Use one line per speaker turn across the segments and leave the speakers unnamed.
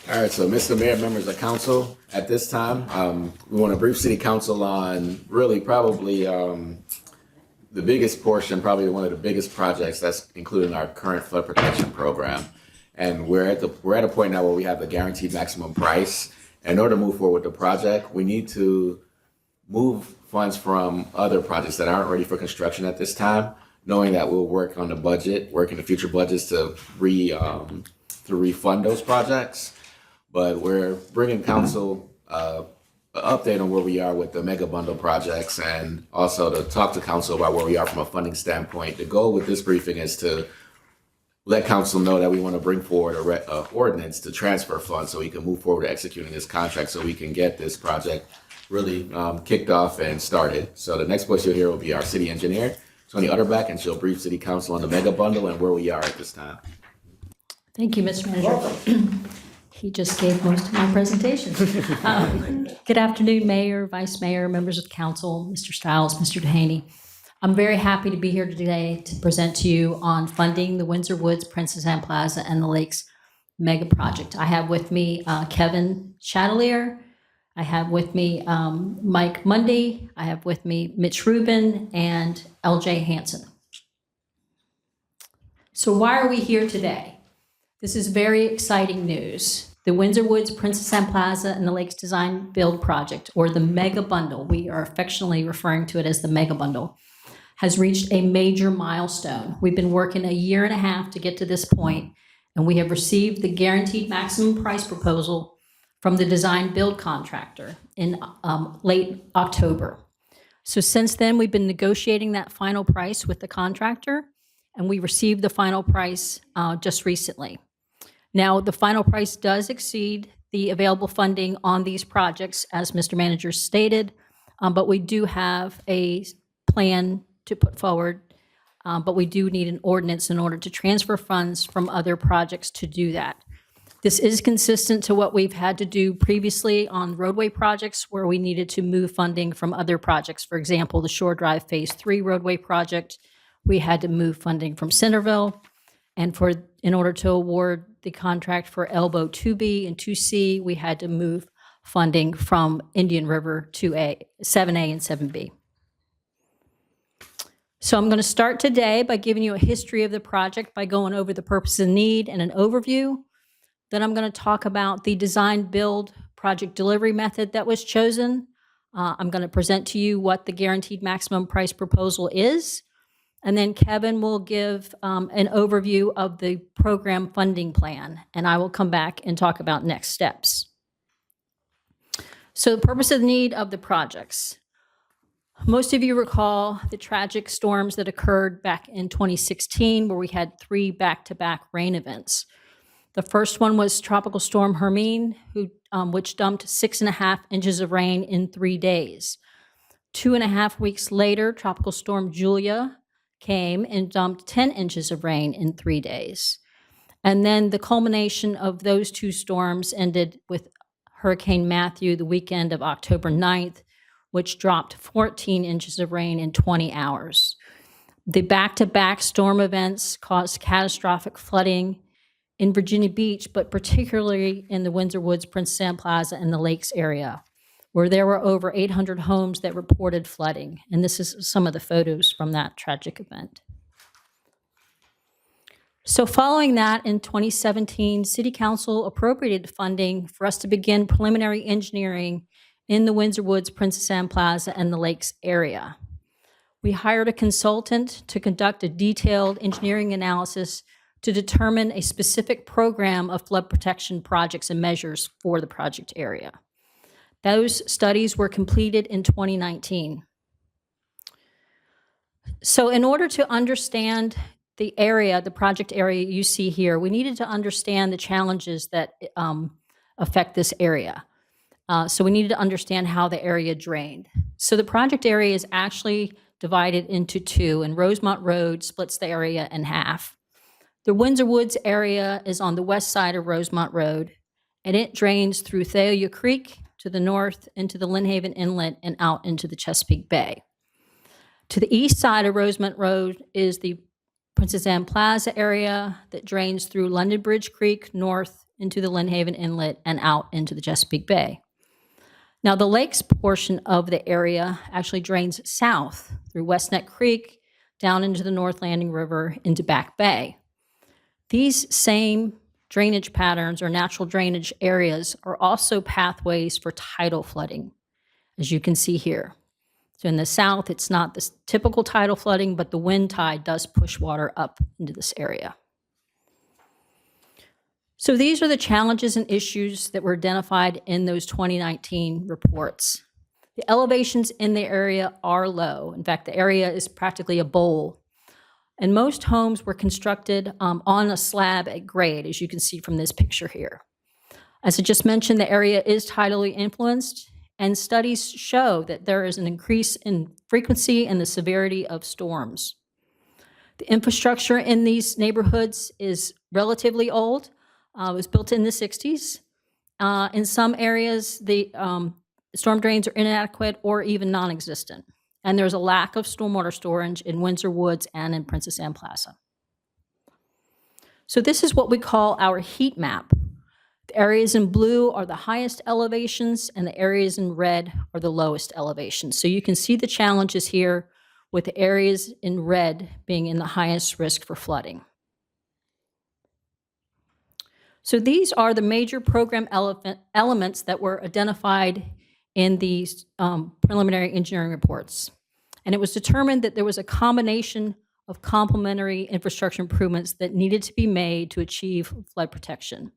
All right, so Mr. Mayor, members of council, at this time, we want to brief City Council on really probably the biggest portion, probably one of the biggest projects that's included in our current flood protection program. And we're at a point now where we have a guaranteed maximum price. In order to move forward with the project, we need to move funds from other projects that aren't ready for construction at this time, knowing that we'll work on the budget, work in the future budgets to refund those projects. But we're bringing council an update on where we are with the mega bundle projects and also to talk to council about where we are from a funding standpoint. The goal with this briefing is to let council know that we want to bring forward a ordinance to transfer funds so we can move forward to executing this contract so we can get this project really kicked off and started. So the next voice you'll hear will be our city engineer, Tony Utterback, and she'll brief city council on the mega bundle and where we are at this time.
Thank you, Mr. Manager. He just gave most of my presentation. Good afternoon, Mayor, Vice Mayor, members of the council, Mr. Stiles, Mr. Dehaney. I'm very happy to be here today to present to you on funding the Windsor Woods, Princess Anne Plaza, and the Lakes mega project. I have with me Kevin Chatelier. I have with me Mike Mundy. I have with me Mitch Rubin and LJ Hansen. So why are we here today? This is very exciting news. The Windsor Woods, Princess Anne Plaza, and the Lakes Design Build Project, or the Mega Bundle, we are affectionately referring to it as the Mega Bundle, has reached a major milestone. We've been working a year and a half to get to this point, and we have received the guaranteed maximum price proposal from the design build contractor in late October. So since then, we've been negotiating that final price with the contractor, and we received the final price just recently. Now, the final price does exceed the available funding on these projects, as Mr. Manager stated, but we do have a plan to put forward, but we do need an ordinance in order to transfer funds from other projects to do that. This is consistent to what we've had to do previously on roadway projects where we needed to move funding from other projects. For example, the Shore Drive Phase 3 roadway project, we had to move funding from Centerville. And in order to award the contract for Elbow 2B and 2C, we had to move funding from Indian River to 7A and 7B. So I'm going to start today by giving you a history of the project by going over the purpose and need and an overview. Then I'm going to talk about the design build project delivery method that was chosen. I'm going to present to you what the guaranteed maximum price proposal is. And then Kevin will give an overview of the program funding plan, and I will come back and talk about next steps. So the purpose of the need of the projects. Most of you recall the tragic storms that occurred back in 2016, where we had 3 back-to-back rain events. The first one was Tropical Storm Hermine, which dumped 6.5 inches of rain in 3 days. 2.5 weeks later, Tropical Storm Julia came and dumped 10 inches of rain in 3 days. And then the culmination of those 2 storms ended with Hurricane Matthew the weekend of October 9th, which dropped 14 inches of rain in 20 hours. The back-to-back storm events caused catastrophic flooding in Virginia Beach, but particularly in the Windsor Woods, Princess Anne Plaza, and the Lakes area, where there were over 800 homes that reported flooding. And this is some of the photos from that tragic event. So following that, in 2017, City Council appropriated funding for us to begin preliminary engineering in the Windsor Woods, Princess Anne Plaza, and the Lakes area. We hired a consultant to conduct a detailed engineering analysis to determine a specific program of flood protection projects and measures for the project area. Those studies were completed in 2019. So in order to understand the area, the project area you see here, we needed to understand the challenges that affect this area. So we needed to understand how the area drained. So the project area is actually divided into 2, and Rosemont Road splits the area in half. The Windsor Woods area is on the west side of Rosemont Road, and it drains through Thalia Creek to the north into the Lynnhaven Inlet and out into the Chesapeake Bay. To the east side of Rosemont Road is the Princess Anne Plaza area that drains through London Bridge Creek north into the Lynn Haven Inlet and out into the Chesapeake Bay. Now, the lakes portion of the area actually drains south through West Neck Creek, down into the North Landing River, into Back Bay. These same drainage patterns or natural drainage areas are also pathways for tidal flooding, as you can see here. So in the south, it's not the typical tidal flooding, but the wind tide does push water up into this area. So these are the challenges and issues that were identified in those 2019 reports. The elevations in the area are low. In fact, the area is practically a bowl. And most homes were constructed on a slab at grade, as you can see from this picture here. As I just mentioned, the area is tidally influenced, and studies show that there is an increase in frequency and the severity of storms. The infrastructure in these neighborhoods is relatively old. It was built in the 60s. In some areas, the storm drains are inadequate or even non-existent. And there's a lack of stormwater storage in Windsor Woods and in Princess Anne Plaza. So this is what we call our heat map. The areas in blue are the highest elevations, and the areas in red are the lowest elevations. So you can see the challenges here with the areas in red being in the highest risk for flooding. So these are the major program elements that were identified in these preliminary engineering reports. And it was determined that there was a combination of complementary infrastructure improvements that needed to be made to achieve flood protection.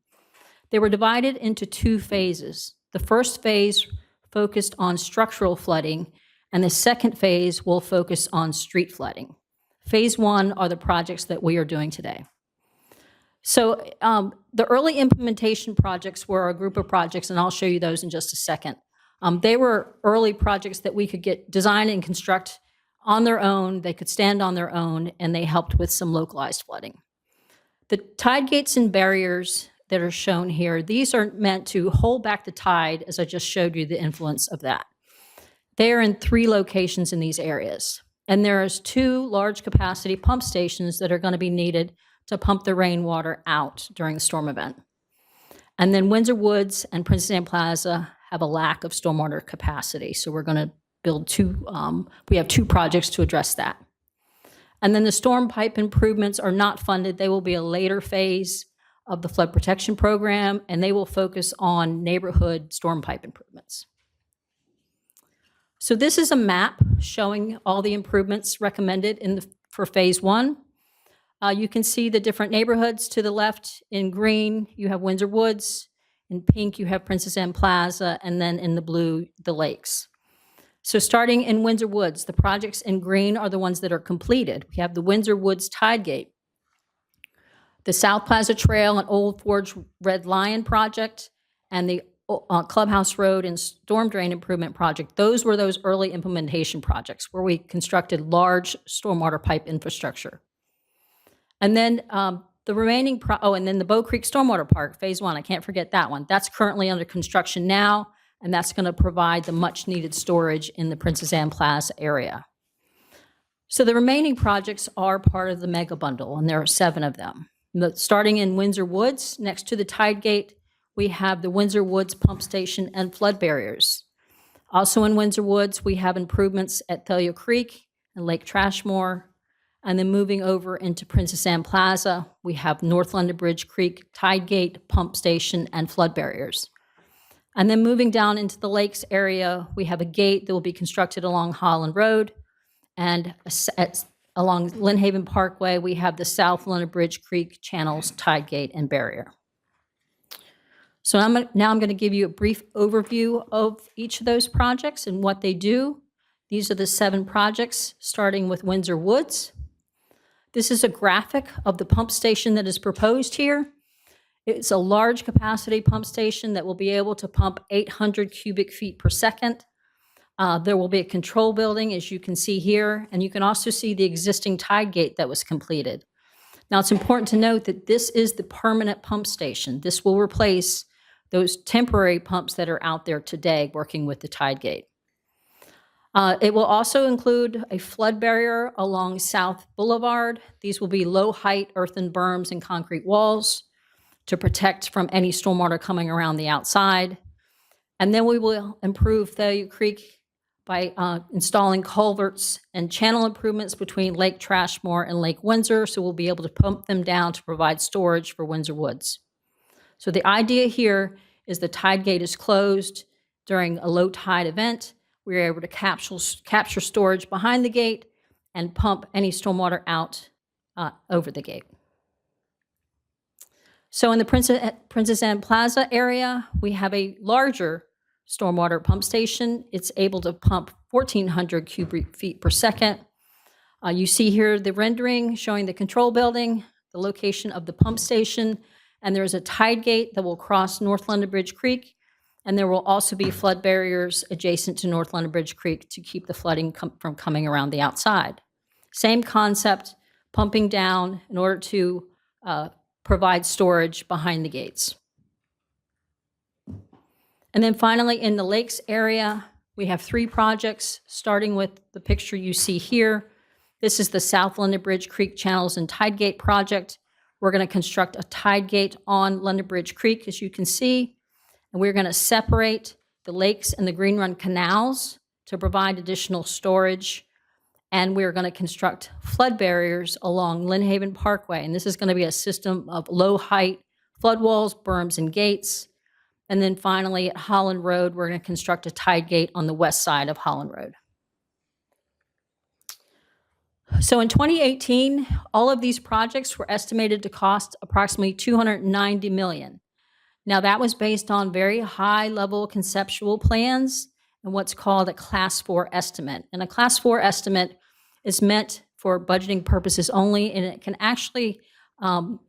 They were divided into two phases. The first phase focused on structural flooding, and the second phase will focus on street flooding. Phase one are the projects that we are doing today. So the early implementation projects were a group of projects, and I'll show you those in just a second. They were early projects that we could get design and construct on their own. They could stand on their own, and they helped with some localized flooding. The tide gates and barriers that are shown here, these are meant to hold back the tide, as I just showed you the influence of that. They are in 3 locations in these areas. And there's 2 large capacity pump stations that are going to be needed to pump the rainwater out during the storm event. And then Windsor Woods and Princess Anne Plaza have a lack of stormwater capacity. So we're going to build 2, we have 2 projects to address that. And then the storm pipe improvements are not funded. They will be a later phase of the flood protection program, and they will focus on neighborhood storm pipe improvements. So this is a map showing all the improvements recommended for phase 1. You can see the different neighborhoods to the left. In green, you have Windsor Woods. In pink, you have Princess Anne Plaza, and then in the blue, the lakes. So starting in Windsor Woods, the projects in green are the ones that are completed. We have the Windsor Woods Tide Gate, the South Plaza Trail and Old Forge Red Lion project, and the Clubhouse Road and Storm Drain Improvement project. Those were those early implementation projects where we constructed large stormwater pipe infrastructure. And then the remaining, and then the Bow Creek Stormwater Park, phase 1, I can't forget that one. That's currently under construction now, and that's going to provide the much needed storage in the Princess Anne Plaza area. So the remaining projects are part of the mega bundle, and there are 7 of them. Starting in Windsor Woods, next to the Tide Gate, we have the Windsor Woods Pump Station and flood barriers. Also in Windsor Woods, we have improvements at Thalia Creek and Lake Trashmore. And then moving over into Princess Anne Plaza, we have North London Bridge Creek, Tide Gate, Pump Station, and flood barriers. And then moving down into the lakes area, we have a gate that will be constructed along Holland Road. And along Lynn Haven Parkway, we have the South London Bridge Creek channels, Tide Gate, and barrier. So now I'm going to give you a brief overview of each of those projects and what they do. These are the 7 projects, starting with Windsor Woods. This is a graphic of the pump station that is proposed here. It's a large capacity pump station that will be able to pump 800 cubic feet per second. There will be a control building, as you can see here, and you can also see the existing tide gate that was completed. Now, it's important to note that this is the permanent pump station. This will replace those temporary pumps that are out there today working with the tide gate. It will also include a flood barrier along South Boulevard. These will be low-height earthen berms and concrete walls. to protect from any stormwater coming around the outside. And then we will improve Thalia Creek by installing culverts and channel improvements between Lake Trashmore and Lake Windsor, so we'll be able to pump them down to provide storage for Windsor Woods. So the idea here is the tide gate is closed during a low tide event. We're able to capture storage behind the gate and pump any stormwater out over the gate. So in the Princess Anne Plaza area, we have a larger stormwater pump station. It's able to pump 1,400 cubic feet per second. You see here the rendering showing the control building, the location of the pump station, and there's a tide gate that will cross North London Bridge Creek, and there will also be flood barriers adjacent to North London Bridge Creek to keep the flooding from coming around the outside. Same concept, pumping down in order to provide storage behind the gates. And then finally, in the lakes area, we have 3 projects, starting with the picture you see here. This is the South London Bridge Creek Channels and Tide Gate project. We're going to construct a tide gate on London Bridge Creek, as you can see, and we're going to separate the lakes and the Green Run canals to provide additional storage. And we're going to construct flood barriers along Lynn Haven Parkway. And this is going to be a system of low-height flood walls, berms, and gates. And then finally, at Holland Road, we're going to construct a tide gate on the west side of Holland Road. So in 2018, all of these projects were estimated to cost approximately $290 million. Now, that was based on very high-level conceptual plans and what's called a Class 4 estimate. And a Class 4 estimate is meant for budgeting purposes only, and it can actually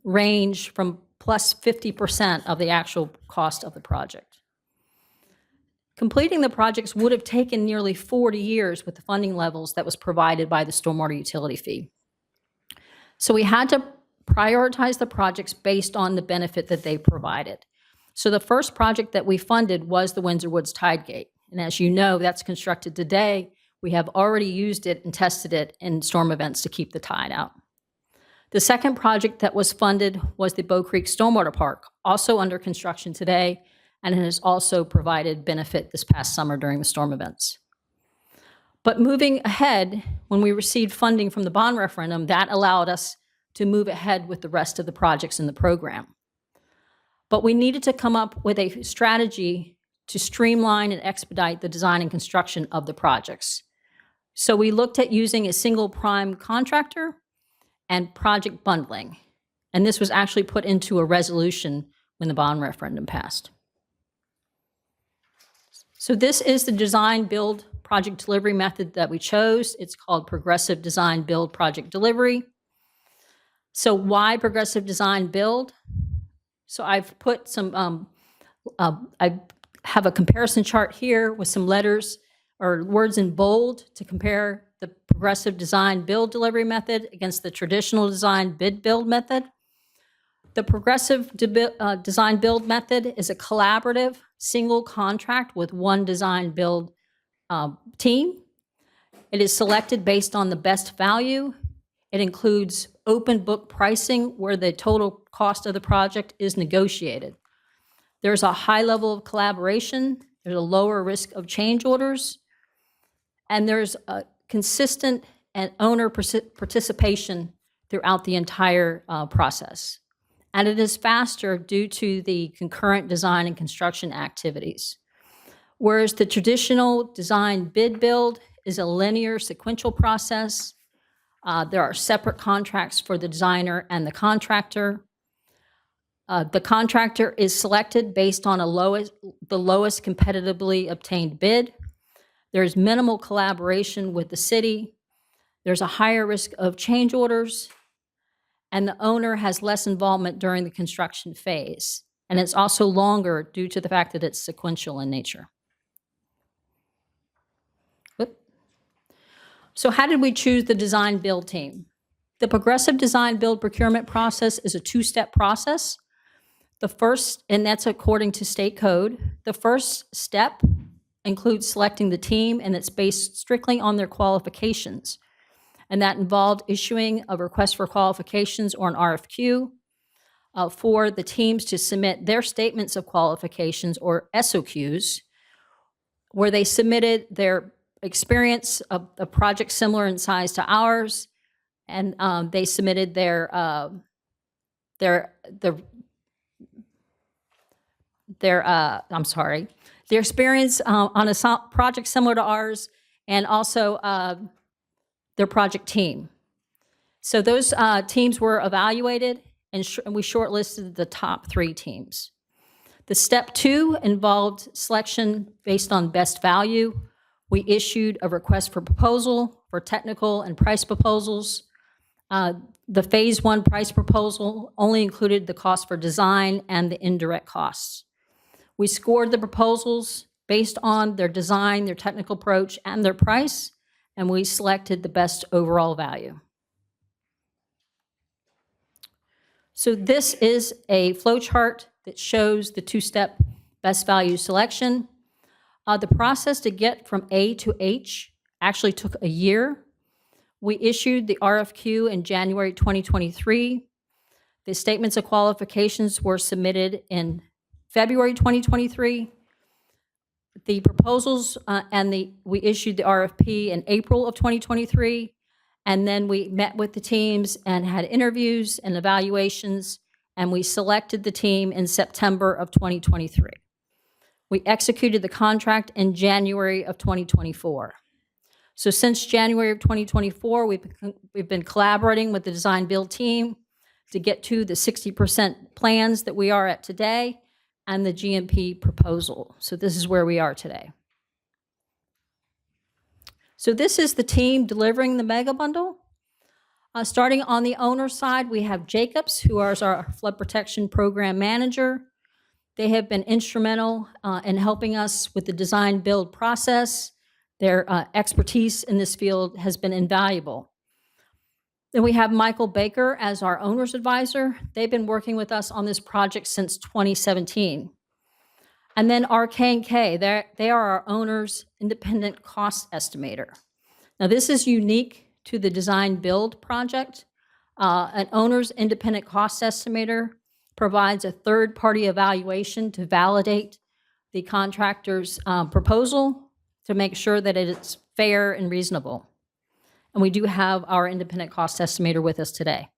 range from plus 50% of the actual cost of the project. Completing the projects would have taken nearly 40 years with the funding levels that was provided by the stormwater utility fee. So we had to prioritize the projects based on the benefit that they provided. So the first project that we funded was the Windsor Woods Tide Gate. And as you know, that's constructed today. We have already used it and tested it in storm events to keep the tide out. The second project that was funded was the Bow Creek Stormwater Park, also under construction today, and it has also provided benefit this past summer during the storm events. But moving ahead, when we received funding from the bond referendum, that allowed us to move ahead with the rest of the projects in the program. But we needed to come up with a strategy to streamline and expedite the design and construction of the projects. So we looked at using a single prime contractor and project bundling. And this was actually put into a resolution when the bond referendum passed. So this is the design build project delivery method that we chose. It's called progressive design build project delivery. So why progressive design build? So I've put some, I have a comparison chart here with some letters or words in bold to compare the progressive design build delivery method against the traditional design bid build method. The progressive design build method is a collaborative single contract with one design build team. It is selected based on the best value. It includes open book pricing where the total cost of the project is negotiated. There's a high level of collaboration. There's a lower risk of change orders. And there's a consistent and owner participation throughout the entire process. And it is faster due to the concurrent design and construction activities. Whereas the traditional design bid build is a linear sequential process. There are separate contracts for the designer and the contractor. The contractor is selected based on the lowest competitively obtained bid. There's minimal collaboration with the city. There's a higher risk of change orders, and the owner has less involvement during the construction phase. And it's also longer due to the fact that it's sequential in nature. So how did we choose the design build team? The progressive design build procurement process is a 2-step process. The first, and that's according to state code, the first step includes selecting the team, and it's based strictly on their qualifications. And that involved issuing a request for qualifications or an RFQ. for the teams to submit their statements of qualifications, or SOQs, where they submitted their experience of a project similar in size to ours, and they submitted their experience on a project similar to ours, and also their project team. So those teams were evaluated, and we shortlisted the top 3 teams. The step 2 involved selection based on best value. We issued a request for proposal for technical and price proposals. The phase 1 price proposal only included the cost for design and the indirect costs. We scored the proposals based on their design, their technical approach, and their price, and we selected the best overall value. So this is a flow chart that shows the 2-step best value selection. The process to get from A to H actually took a year. We issued the RFQ in January 2023. The statements of qualifications were submitted in February 2023. The proposals we issued the RFP in April of 2023. And then we met with the teams and had interviews and evaluations, and we selected the team in September of 2023. We executed the contract in January of 2024. So since January of 2024, we've been collaborating with the design build team to get to the 60% plans that we are at today and the GMP proposal. So this is where we are today. So this is the team delivering the mega bundle. Starting on the owner side, we have Jacobs, who is our flood protection program manager. They have been instrumental in helping us with the design build process. Their expertise in this field has been invaluable. Then we have Michael Baker as our owner's advisor. They've been working with us on this project since 2017. And then RK&K, they are our owner's independent cost estimator. Now this is unique to the design build project. An owner's independent cost estimator provides a third-party evaluation to validate the contractor's proposal to make sure that it's fair and reasonable. And we do have our independent cost estimator with us today.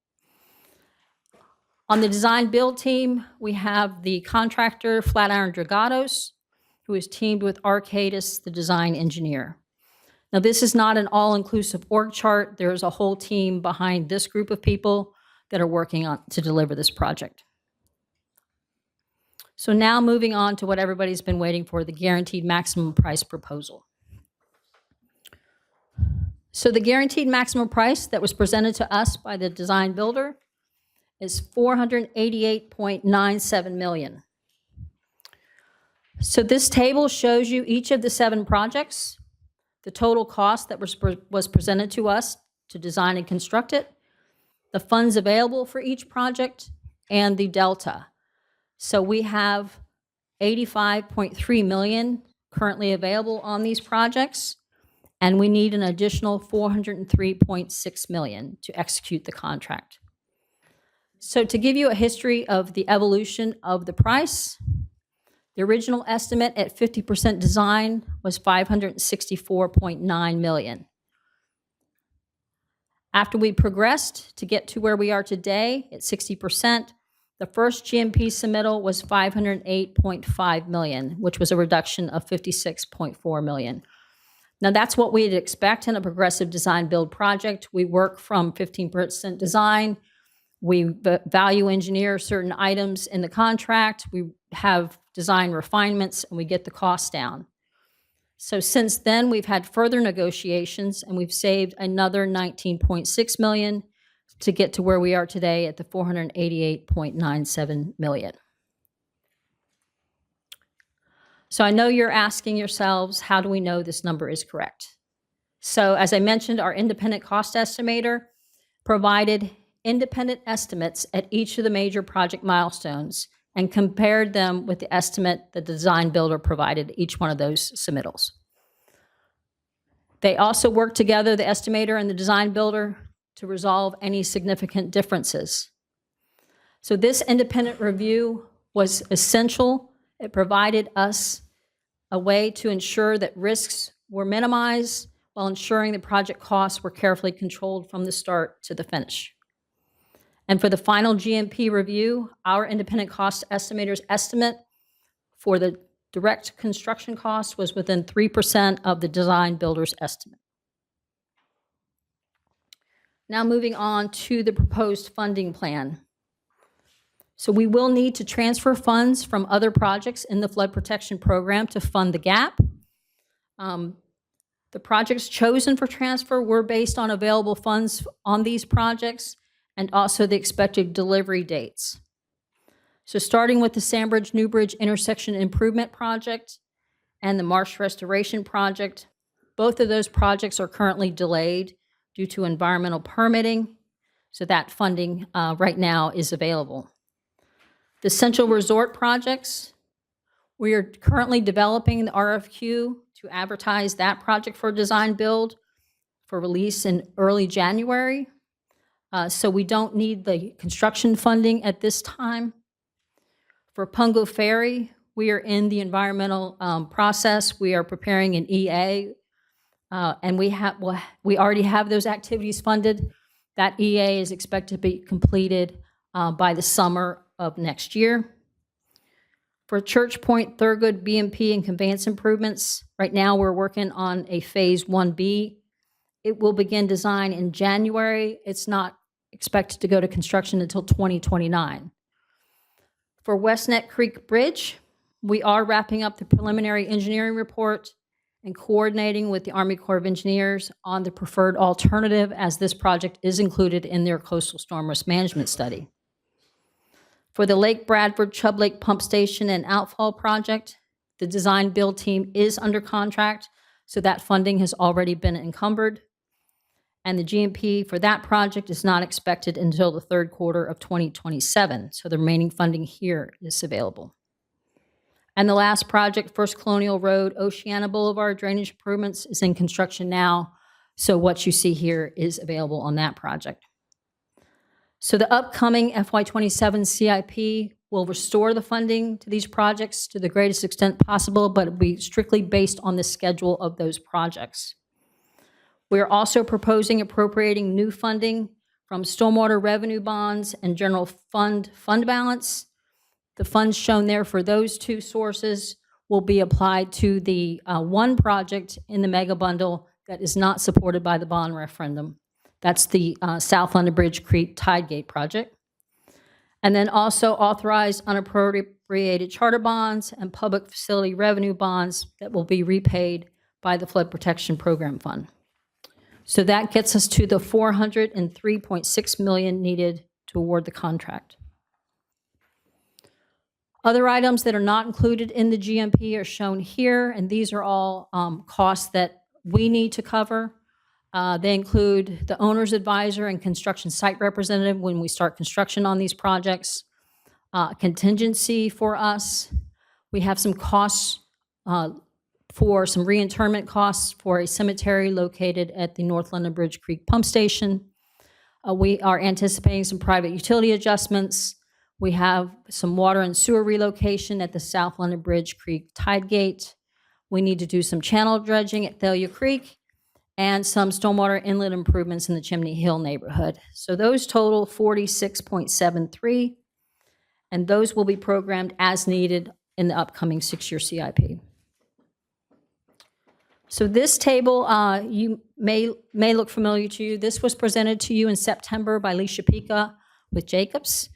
On the design build team, we have the contractor Flatiron Dragados, who is teamed with Arcadis, the design engineer. Now, this is not an all-inclusive org chart. There is a whole team behind this group of people that are working on to deliver this project. So now moving on to what everybody's been waiting for, the guaranteed maximum price proposal. So the guaranteed maximum price that was presented to us by the design builder is $488.97 million. So this table shows you each of the 7 projects, the total cost that was presented to us to design and construct it, the funds available for each project, and the delta. So we have $85.3 million currently available on these projects, and we need an additional $403.6 million to execute the contract. So to give you a history of the evolution of the price, the original estimate at 50% design was $564.9 million. After we progressed to get to where we are today at 60%, the first GMP submittal was $508.5 million, which was a reduction of $56.4 million. Now, that's what we'd expect in a progressive design build project. We work from 15% design. We value engineer certain items in the contract. We have design refinements, and we get the cost down. So since then, we've had further negotiations, and we've saved another $19.6 million to get to where we are today at the $488.97 million. So I know you're asking yourselves, how do we know this number is correct? So as I mentioned, our independent cost estimator provided independent estimates at each of the major project milestones and compared them with the estimate the design builder provided each one of those submittals. They also worked together, the estimator and the design builder, to resolve any significant differences. So this independent review was essential. It provided us a way to ensure that risks were minimized while ensuring the project costs were carefully controlled from the start to the finish. And for the final GMP review, our independent cost estimator's estimate for the direct construction cost was within 3% of the design builder's estimate. Now moving on to the proposed funding plan. So we will need to transfer funds from other projects in the flood protection program to fund the gap. The projects chosen for transfer were based on available funds on these projects and also the expected delivery dates. So starting with the Sandbridge New Bridge Intersection Improvement Project and the Marsh Restoration Project, both of those projects are currently delayed due to environmental permitting, so that funding right now is available. The Central Resort projects, we are currently developing the RFQ to advertise that project for design build for release in early January. So we don't need the construction funding at this time. For Pungo Ferry, we are in the environmental process. We are preparing an EA, and we already have those activities funded. That EA is expected to be completed by the summer of next year. For Church Point, Thurgood, BMP, and conveyance improvements, right now we're working on a Phase 1B. It will begin design in January. It's not expected to go to construction until 2029. For West Neck Creek Bridge, we are wrapping up the preliminary engineering report and coordinating with the Army Corps of Engineers on the preferred alternative, as this project is included in their coastal storm risk management study. For the Lake Bradford Chubb Lake Pump Station and Outfall Project, the design build team is under contract, so that funding has already been encumbered. And the GMP for that project is not expected until the third quarter of 2027, so the remaining funding here is available. And the last project, First Colonial Road, Oceana Boulevard Drainage Improvements, is in construction now, so what you see here is available on that project. So the upcoming FY27 CIP will restore the funding to these projects to the greatest extent possible, but it'll be strictly based on the schedule of those projects. We are also proposing appropriating new funding from stormwater revenue bonds and general fund balance. The funds shown there for those two sources will be applied to the one project in the mega bundle that is not supported by the bond referendum. That's the South London Bridge Creek Tidegate project. And then also authorize unappropriated charter bonds and public facility revenue bonds that will be repaid by the Flood Protection Program Fund. So that gets us to the $403.6 million needed to award the contract. Other items that are not included in the GMP are shown here, and these are all costs that we need to cover. They include the owner's advisor and construction site representative when we start construction on these projects, contingency for us. We have some costs for some reinterment costs for a cemetery located at the North London Bridge Creek Pump Station. We are anticipating some private utility adjustments. We have some water and sewer relocation at the South London Bridge Creek Tidegate. We need to do some channel dredging at Thalia Creek and some stormwater inlet improvements in the Chimney Hill neighborhood. So those total 46.73, and those will be programmed as needed in the upcoming 6-year CIP. So this table, you may look familiar to you. This was presented to you in September by Alicia Pica with Jacobs.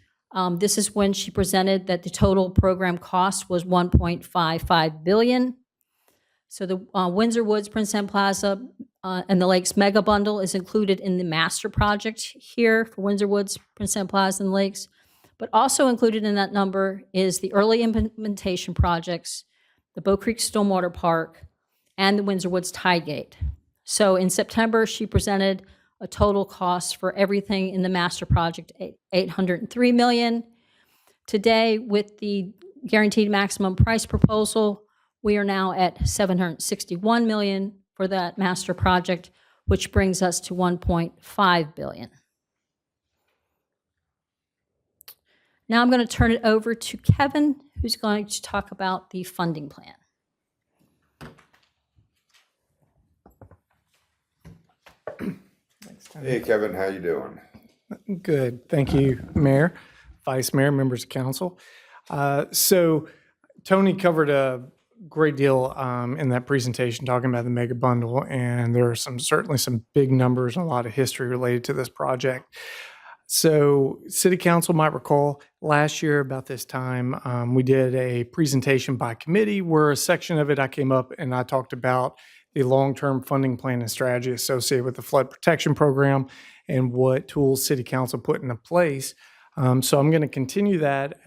This is when she presented that the total program cost was $1.55 billion. So the Windsor Woods, Prince Anne Plaza, and the Lakes Mega Bundle is included in the master project here for Windsor Woods, Prince Anne Plaza, and the Lakes. But also included in that number is the early implementation projects, the Bow Creek Stormwater Park, and the Windsor Woods Tidegate. So in September, she presented a total cost for everything in the master project, $803 million. Today, with the guaranteed maximum price proposal, we are now at $761 million for that master project, which brings us to $1.5 billion. Now I'm going to turn it over to Kevin, who's going to talk about the funding plan.
Hey, Kevin, how you doing?
Good. Thank you, Mayor, Vice Mayor, members of council. So Tony covered a great deal in that presentation talking about the mega bundle, and there are certainly some big numbers and a lot of history related to this project. So City Council might recall last year about this time, we did a presentation by committee where a section of it I came up and I talked about the long-term funding plan and strategy associated with the flood protection program and what tools City Council put into place. So I'm going to continue that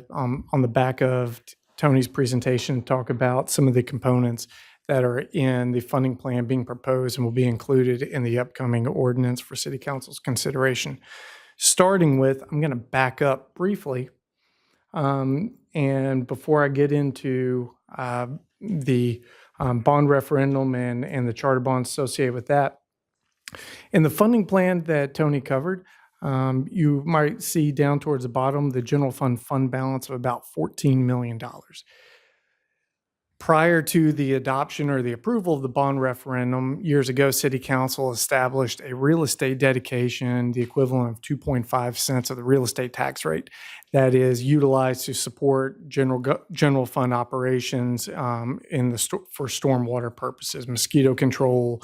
on the back of Tony's presentation and talk about some of the components that are in the funding plan being proposed and will be included in the upcoming ordinance for City Council's consideration. Starting with, I'm going to back up briefly. And before I get into the bond referendum and the charter bonds associated with that, in the funding plan that Tony covered, you might see down towards the bottom the general fund balance of about $14 million. Prior to the adoption or the approval of the bond referendum, years ago, City Council established a real estate dedication, the equivalent of 2.5 cents of the real estate tax rate, that is utilized to support general fund operations for stormwater purposes, mosquito control,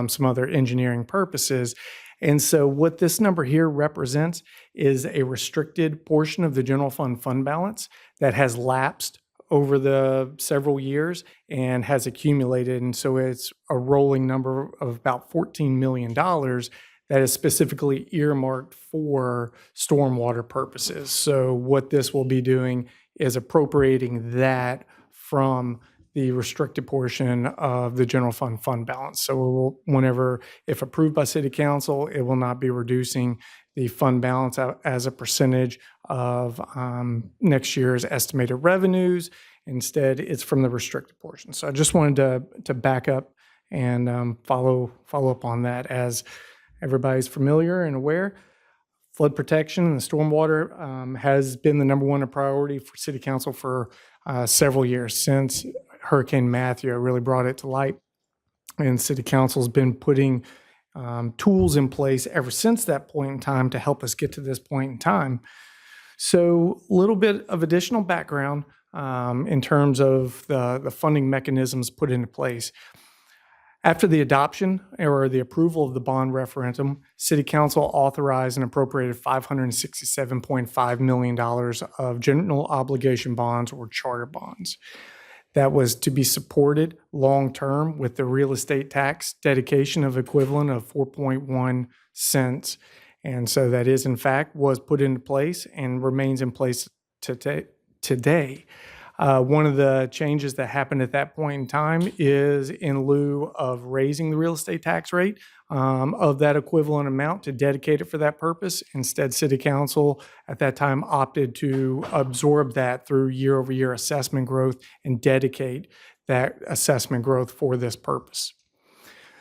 some other engineering purposes. And so what this number here represents is a restricted portion of the general fund balance that has lapsed over the several years and has accumulated. And so it's a rolling number of about $14 million that is specifically earmarked for stormwater purposes. So what this will be doing is appropriating that from the restricted portion of the general fund balance. So whenever, if approved by City Council, it will not be reducing the fund balance as a percentage of next year's estimated revenues. Instead, it's from the restricted portion. So I just wanted to back up and follow up on that. As everybody's familiar and aware, flood protection and the stormwater has been the number one priority for City Council for several years. Since Hurricane Matthew really brought it to light, and City Council's been putting tools in place ever since that point in time to help us get to this point in time. So a little bit of additional background in terms of the funding mechanisms put into place. After the adoption or the approval of the bond referendum, City Council authorized and appropriated $567.5 million of general obligation bonds or charter bonds. That was to be supported long-term with the real estate tax dedication of equivalent of 4.1 cents. And so that is, in fact, was put into place and remains in place today. One of the changes that happened at that point in time is in lieu of raising the real estate tax rate of that equivalent amount to dedicate it for that purpose. Instead, City Council at that time opted to absorb that through year-over-year assessment growth and dedicate that assessment growth for this purpose.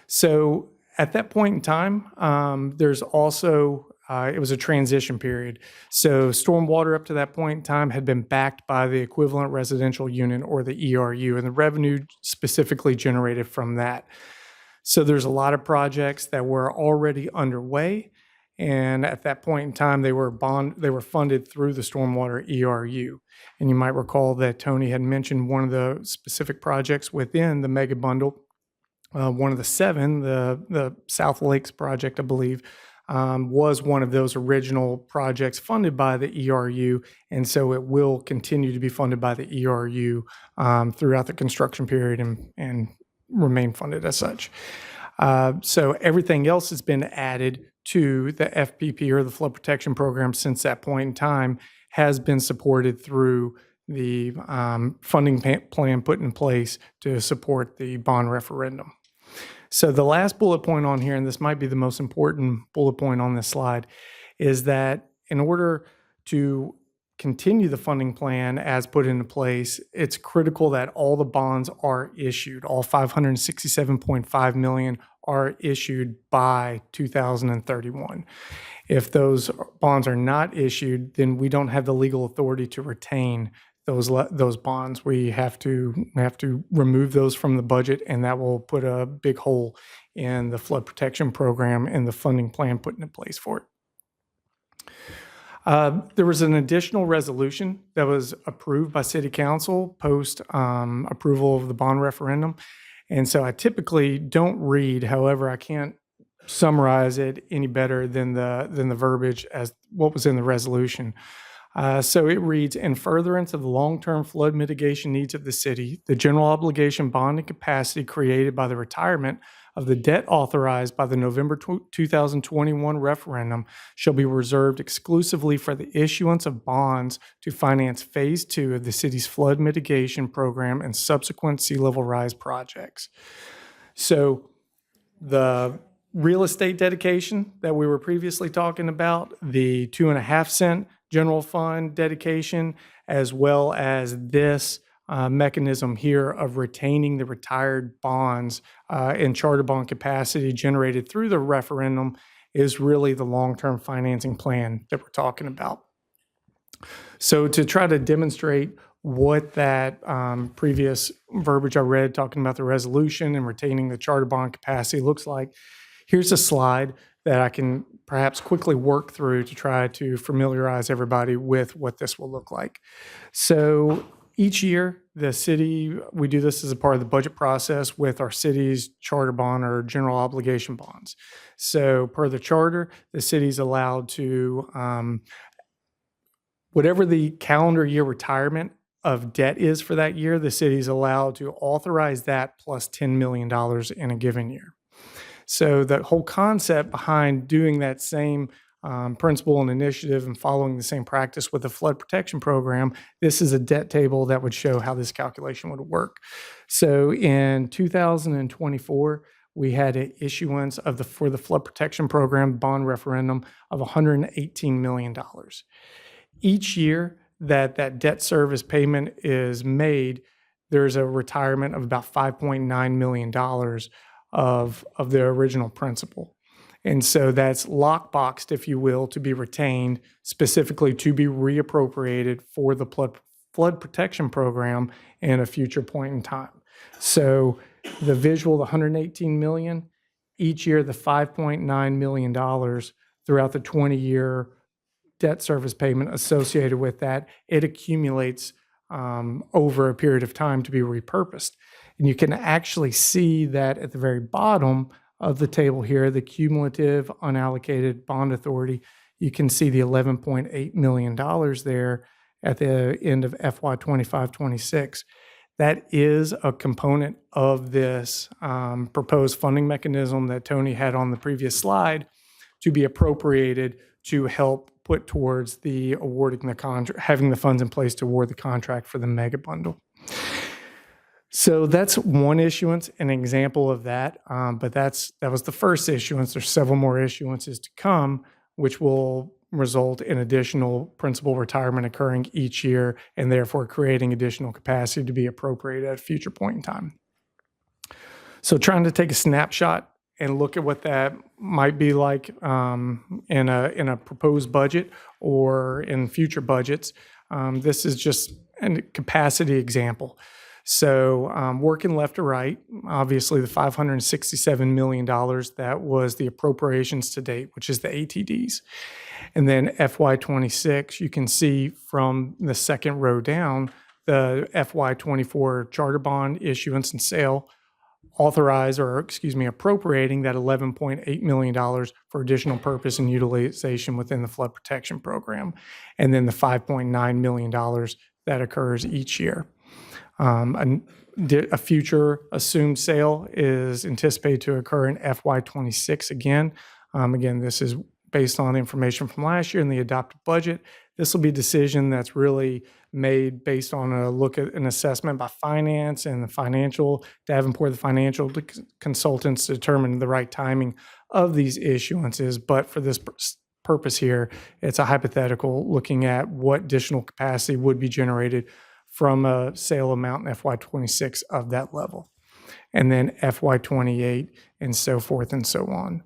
So at that point in time, there's also it was a transition period. So stormwater up to that point in time had been backed by the equivalent residential unit or the ERU, and the revenue specifically generated from that. So there's a lot of projects that were already underway, and at that point in time, they were funded through the stormwater ERU. And you might recall that Tony had mentioned one of the specific projects within the mega bundle, one of the 7, the South Lakes project, I believe, was one of those original projects funded by the ERU, and so it will continue to be funded by the ERU throughout the construction period and remain funded as such. So everything else has been added to the FPP or the flood protection program since that point in time has been supported through the funding plan put in place to support the bond referendum. So the last bullet point on here, and this might be the most important bullet point on this slide, is that in order to continue the funding plan as put into place, it's critical that all the bonds are issued. All $567.5 million are issued by 2031. If those bonds are not issued, then we don't have the legal authority to retain those bonds. We have to remove those from the budget, and that will put a big hole in the flood protection program and the funding plan put in place for it. There was an additional resolution that was approved by City Council post approval of the bond referendum. And so I typically don't read, however, I can't summarize it any better than the verbiage as what was in the resolution. So it reads, in furtherance of the long-term flood mitigation needs of the city, the general obligation bonding capacity created by the retirement of the debt authorized by the November 2021 referendum shall be reserved exclusively for the issuance of bonds to finance Phase 2 of the city's flood mitigation program and subsequent sea level rise projects. So the real estate dedication that we were previously talking about, the 2.5 cent general fund dedication, as well as this mechanism here of retaining the retired bonds in charter bond capacity generated through the referendum is really the long-term financing plan that we're talking about. So to try to demonstrate what that previous verbiage I read talking about the resolution and retaining the charter bond capacity looks like, here's a slide that I can perhaps quickly work through to try to familiarize everybody with what this will look like. So each year, the city, we do this as a part of the budget process with our city's charter bond or general obligation bonds. So per the charter, the city's allowed to, whatever the calendar year retirement of debt is for that year, the city's allowed to authorize that plus $10 million in a given year. So the whole concept behind doing that same principle and initiative and following the same practice with the flood protection program, this is a debt table that would show how this calculation would work. So in 2024, we had an issuance of for the flood protection program bond referendum of $118 million. Each year that debt service payment is made, there's a retirement of about $5.9 million of the original principal. And so that's lockboxed, if you will, to be retained, specifically to be reappropriated for the flood protection program in a future point in time. So the visual, the $118 million, each year the $5.9 million throughout the 20-year debt service payment associated with that, it accumulates over a period of time to be repurposed. And you can actually see that at the very bottom of the table here, the cumulative unallocated bond authority, you can see the $11.8 million there at the end of FY 25-26. That is a component of this proposed funding mechanism that Tony had on the previous slide to be appropriated to help put towards the awarding the contract, having the funds in place to award the contract for the mega bundle. So that's one issuance, an example of that. But that was the first issuance. There's several more issuances to come, which will result in additional principal retirement occurring each year and therefore creating additional capacity to be appropriated at a future point in time. So trying to take a snapshot and look at what that might be like in a proposed budget or in future budgets. This is just a capacity example. So working left to right, obviously the $567 million, that was the appropriations to date, which is the ATDs. And then FY26, you can see from the second row down, the FY24 charter bond issuance and sale appropriating that $11.8 million for additional purpose and utilization within the flood protection program. And then the $5.9 million that occurs each year. A future assumed sale is anticipated to occur in FY26 again. Again, this is based on information from last year in the adopted budget. This will be a decision that's really made based on a look at an assessment by finance and the financial, Davenport, the financial consultants to determine the right timing of these issuances. But for this purpose here, it's a hypothetical looking at what additional capacity would be generated from a sale amount in FY26 of that level. and then FY28, and so forth and so on.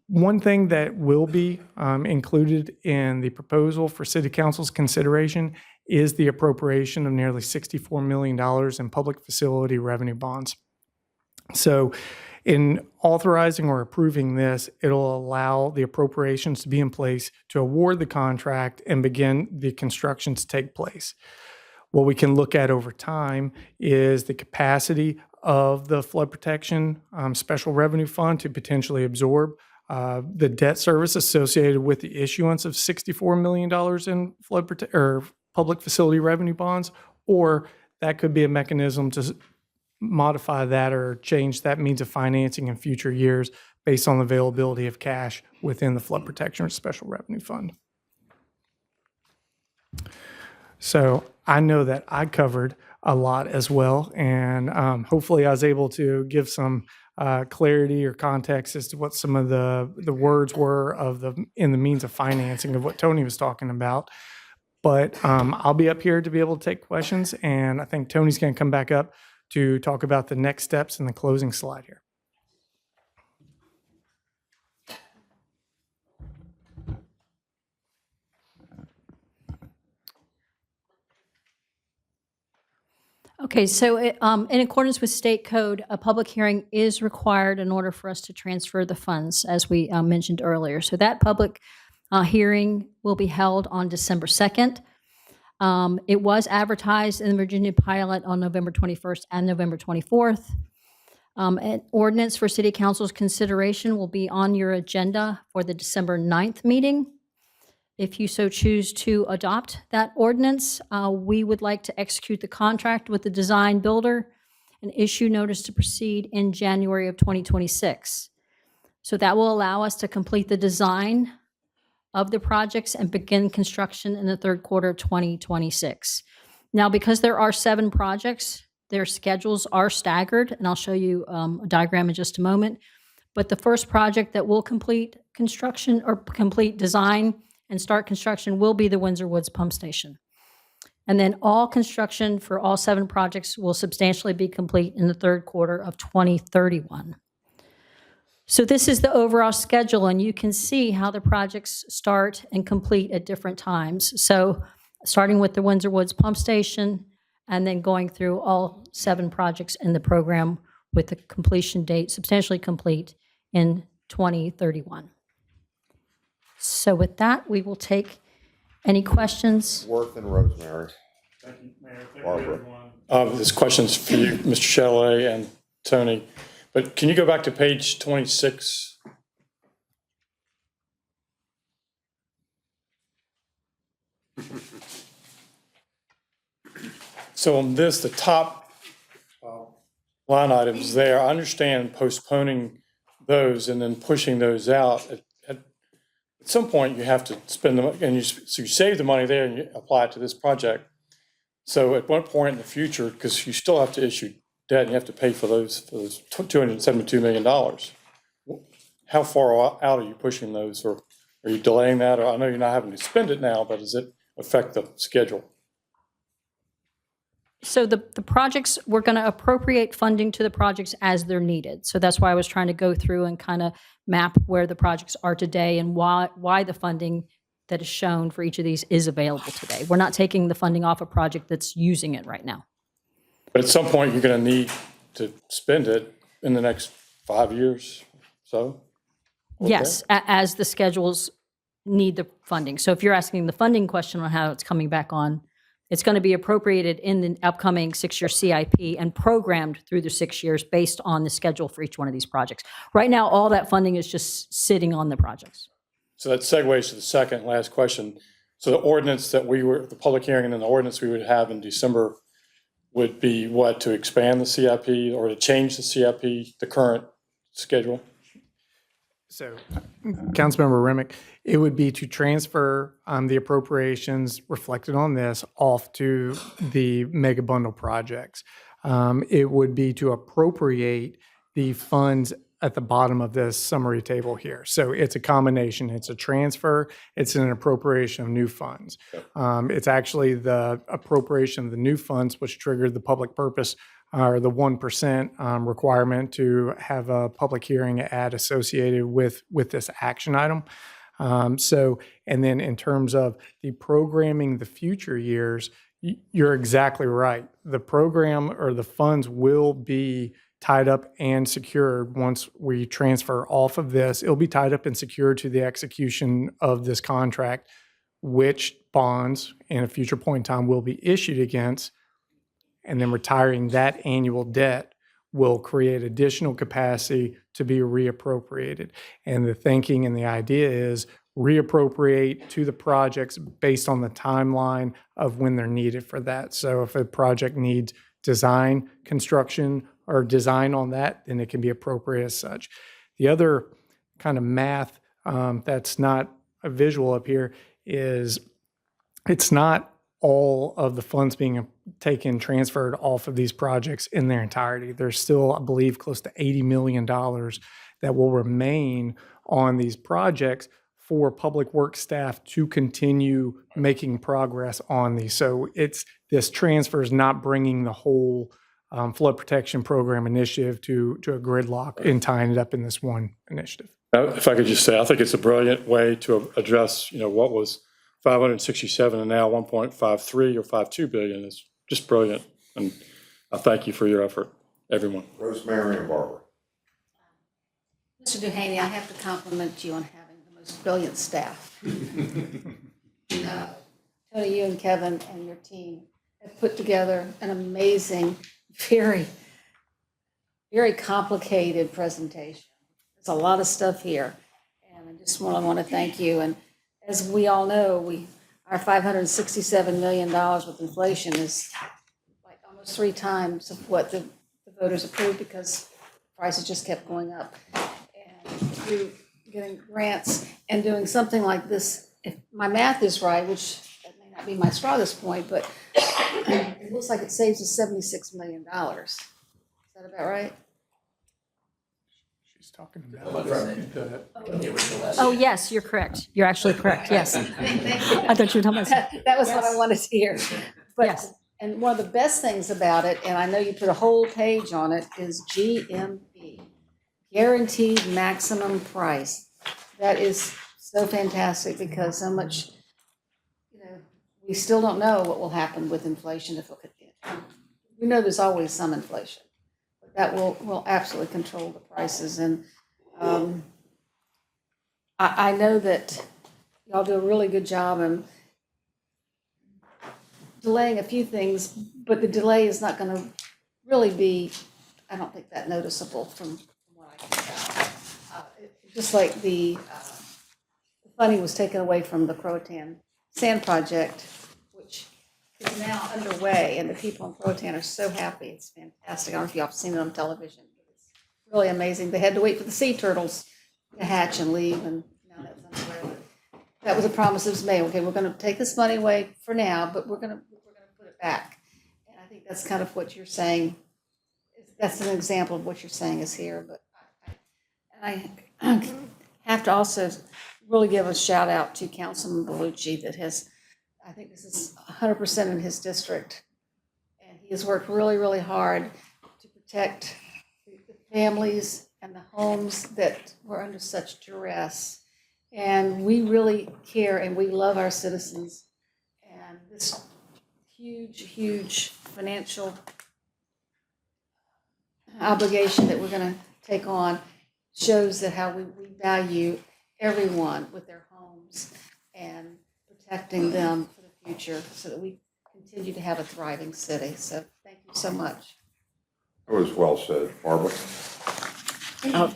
One thing that will be included in the proposal for City Council's consideration is the appropriation of nearly $64 million in public facility revenue bonds. So in authorizing or approving this, it'll allow the appropriations to be in place to award the contract and begin the construction to take place. What we can look at over time is the capacity of the flood protection special revenue fund to potentially absorb the debt service associated with the issuance of $64 million in public facility revenue bonds, or that could be a mechanism to modify that or change that means of financing in future years based on the availability of cash within the flood protection or special revenue fund. So I know that I covered a lot as well, and hopefully I was able to give some clarity or context as to what some of the words were in the means of financing of what Tony was talking about. But I'll be up here to be able to take questions, and I think Tony's going to come back up to talk about the next steps in the closing slide here.
Okay, so in accordance with state code, a public hearing is required in order for us to transfer the funds, as we mentioned earlier. So that public hearing will be held on December 2nd. It was advertised in the Virginia Pilot on November 21st and November 24th. An ordinance for City Council's consideration will be on your agenda for the December 9th meeting. If you so choose to adopt that ordinance, we would like to execute the contract with the design builder and issue notice to proceed in January of 2026. So that will allow us to complete the design of the projects and begin construction in the third quarter of 2026. Now, because there are 7 projects, their schedules are staggered, and I'll show you a diagram in just a moment. But the first project that will complete construction or complete design and start construction will be the Windsor Woods Pump Station. And then all construction for all 7 projects will substantially be complete in the third quarter of 2031. So this is the overall schedule, and you can see how the projects start and complete at different times. So starting with the Windsor Woods Pump Station, and then going through all 7 projects in the program with the completion date substantially complete in 2031. So with that, we will take any questions.
Worth and Rosemary.
Thank you, Mayor. Thank you,
Barbara.
everyone. This question's for you, Mr. Chalet and Tony. But can you go back to page 26? So on this, the top line items there, I understand postponing those and then pushing those out. At some point, you have to spend the money, and so you save the money there and you apply it to this project. So at one point in the future, because you still have to issue debt and you have to pay for those $272 million. How far out are you pushing those, or are you delaying that? Or I know you're not having to spend it now, but does it affect the schedule?
So the projects, we're going to appropriate funding to the projects as they're needed. So that's why I was trying to go through and kind of map where the projects are today and why the funding that is shown for each of these is available today. We're not taking the funding off a project that's using it right now.
But at some point, you're going to need to spend it in the next 5 years, so? Okay.
Yes, as the schedules need the funding. So if you're asking the funding question on how it's coming back on, it's going to be appropriated in the upcoming 6-year CIP and programmed through the 6 years based on the schedule for each one of these projects. Right now, all that funding is just sitting on the projects.
So that segues to the second last question. So the ordinance that the public hearing and then the ordinance we would have in December would be what, to expand the CIP or to change the CIP, the current schedule?
So, Councilmember Remick, it would be to transfer the appropriations reflected on this off to the mega bundle projects. It would be to appropriate the funds at the bottom of this summary table here. So it's a combination. It's a transfer. It's an appropriation of new funds. It's actually the appropriation of the new funds which triggered the public purpose or the 1% requirement to have a public hearing ad associated with this action item. And then in terms of the programming the future years, you're exactly right. The program or the funds will be tied up and secured once we transfer off of this. It'll be tied up and secured to the execution of this contract, which bonds in a future point in time will be issued against, and then retiring that annual debt will create additional capacity to be reappropriated. And the thinking and the idea is reappropriate to the projects based on the timeline of when they're needed for that. So if a project needs design, construction, or design on that, then it can be appropriate as such. The other kind of math that's not a visual up here is it's not all of the funds being taken, transferred off of these projects in their entirety. There's still, I believe, close to $80 million that will remain on these projects for public works staff to continue making progress on these. So this transfer is not bringing the whole flood protection program initiative to a gridlock and tying it up in this one initiative.
If I could just say, I think it's a brilliant way to address, what was 567 and now 1.53 or 52 billion. Is just brilliant. And I thank you for your effort, everyone.
Rosemary and Barbara.
Mr. Duhaney, I have to compliment you on having the most brilliant staff. Tony, you and Kevin and your team have put together an amazing, very, very complicated presentation. There's a lot of stuff here, and I just want to thank you. And as we all know, our $567 million with inflation is like almost 3 times of what the voters approved because prices just kept going up. And through getting grants and doing something like this, if my math is right, which that may not be my strongest point, but it looks like it saves us $76 million. Is that about right?
She's talking about
Oh, yes, you're correct. You're actually correct, yes. I thought you were talking about.
That was what I wanted to hear. But,
Yes.
and one of the best things about it, and I know you put a whole page on it, is GMP, Guaranteed Maximum Price. That is so fantastic because so much, we still don't know what will happen with inflation. We know there's always some inflation, but that will absolutely control the prices. And I know that y'all do a really good job in delaying a few things, but the delay is not going to really be, I don't think, that noticeable from what I can tell. Just like the funding was taken away from the Croatan Sand Project, which is now underway, and the people in Croatan are so happy. It's fantastic. I don't know if y'all have seen it on television. It's really amazing. They had to wait for the sea turtles to hatch and leave, and now that's underway. That was a promise that was made. Okay, we're going to take this money away for now, but we're going to put it back. And I think that's kind of what you're saying. That's an example of what you're saying is here. But I have to also really give a shout out to Councilman Bellucci that has, I think this is 100% in his district. And he has worked really, really hard to protect the families and the homes that were under such duress. And we really care and we love our citizens. And this huge, huge financial obligation that we're going to take on shows that how we value everyone with their homes and protecting them for the future so that we continue to have a thriving city. So thank you so much.
That was well said. Barbara?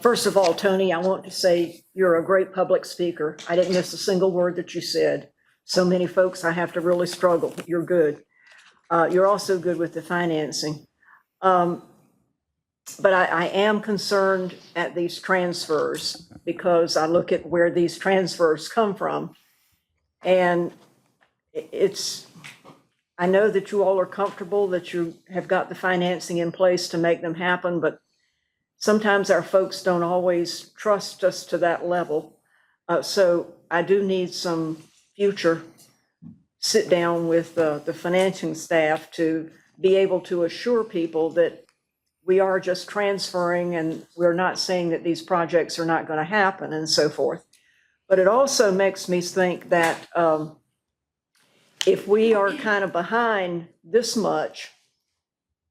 First of all, Tony, I want to say you're a great public speaker. I didn't miss a single word that you said. So many folks, I have to really struggle. You're good. You're also good with the financing. But I am concerned at these transfers because I look at where these transfers come from. And I know that you all are comfortable that you have got the financing in place to make them happen, but sometimes our folks don't always trust us to that level. So I do need some future sit down with the financing staff to be able to assure people that we are just transferring and we're not saying that these projects are not going to happen and so forth. But it also makes me think that if we are kind of behind this much